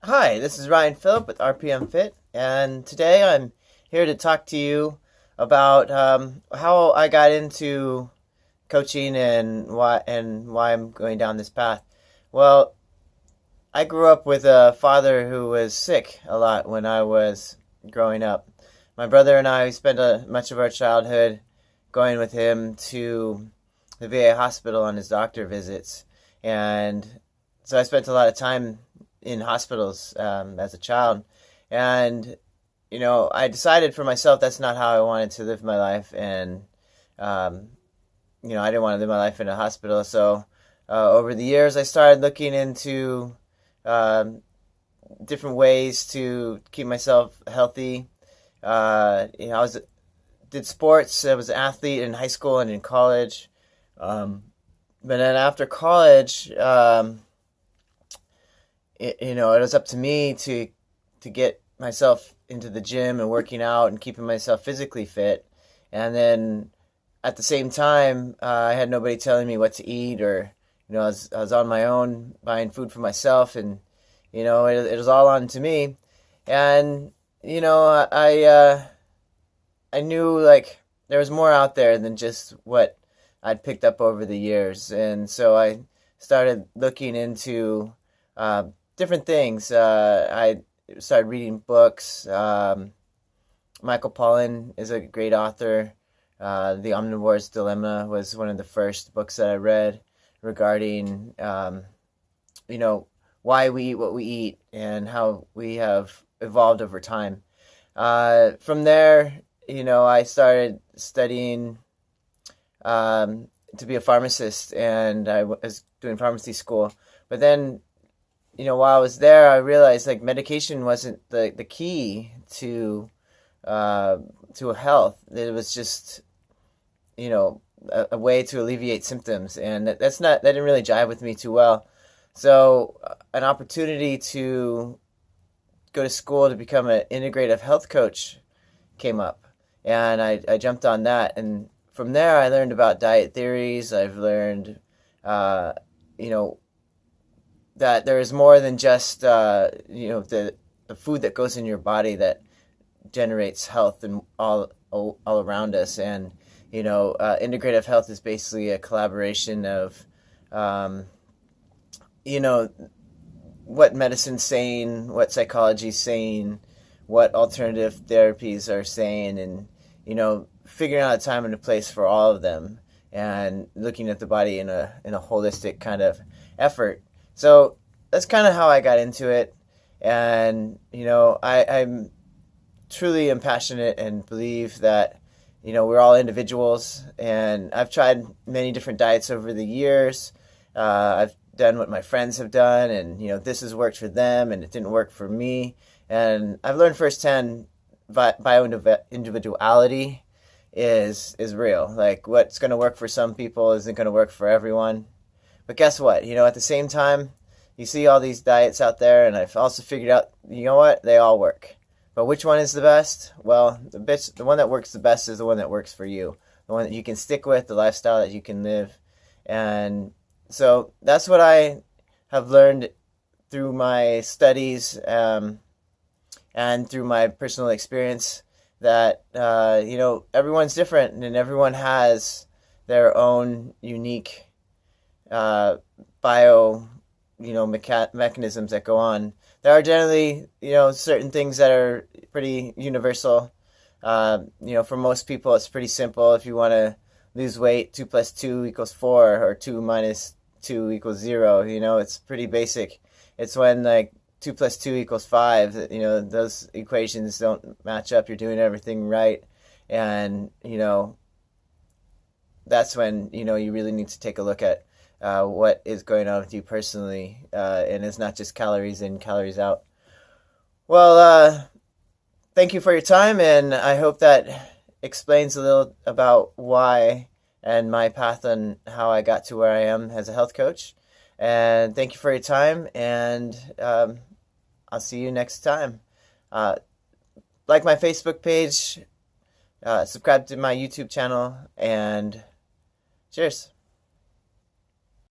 Hi, this is Ryan Phillip with RPM Fit, and today I'm here to talk to you about how I got into coaching and why I'm going down this path. Well, I grew up with a father who was sick a lot when I was growing up. My brother and I spent much of our childhood going with him to the VA hospital on his doctor visits, and so I spent a lot of time in hospitals as a child, and I decided for myself that's not how I wanted to live my life, and um, I didn't want to live my life in a hospital. So over the years, I started looking into um, different ways to keep myself healthy. I was did sports. I was an athlete in high school and in college. Um, but then after college, it was up to me to get myself into the gym and working out and keeping myself physically fit. And then at the same time, I had nobody telling me what to eat, or I was on my own buying food for myself, and it was all on to me. And I knew like there was more out there than just what I'd picked up over the years, and so I started looking into uh, different things. I started reading books. Michael Pollan is a great author. The Omnivore's Dilemma was one of the first books that I read regarding, you know, why we eat what we eat and how we have evolved over time. From there, I started studying to be a pharmacist, and I was doing pharmacy school. But then, while I was there, I realized like medication wasn't the key uh, to health. It was just a way to alleviate symptoms, and that didn't really jive with me too well. So an opportunity to go to school to become an integrative health coach came up, and I jumped on that. And from there, I learned about diet theories. I've learned, uh, you know, that there is more than just the food that goes in your body that generates health and all around us. And integrative health is basically a collaboration of um, you know what medicine's saying, what psychology's saying, what alternative therapies are saying, and figuring out a time and a place for all of them, and looking at the body in a holistic kind of effort. So that's kind of how I got into it, and I'm truly am passionate and believe that we're all individuals, and I've tried many different diets over the years. I've done what my friends have done, and this has worked for them, and it didn't work for me. And I've learned firsthand bioindividuality is real. Like what's going to work for some people isn't going to work for everyone. But guess what? At the same time, you see all these diets out there, and I've also figured out, what? They all work. But which one is the best? Well, the one that works the best is the one that works for you, the one that you can stick with, the lifestyle that you can live. And so that's what I have learned through my studies, and through my personal experience, that everyone's different, and everyone has their own unique uh, bio mechanisms that go on. There are generally certain things that are pretty universal. For most people, it's pretty simple. If you want to lose weight, 2 + 2 = 4, or 2 - 2 = 0. It's pretty basic. It's when like 2 + 2 = 5. Those equations don't match up. You're doing everything right, and that's when you really need to take a look at what is going on with you personally, and it's not just calories in, calories out. Well, thank you for your time, and I hope that explains a little about why and my path and how I got to where I am as a health coach. And thank you for your time, and I'll see you next time. Uh, like my Facebook page, subscribe to my YouTube channel, and cheers.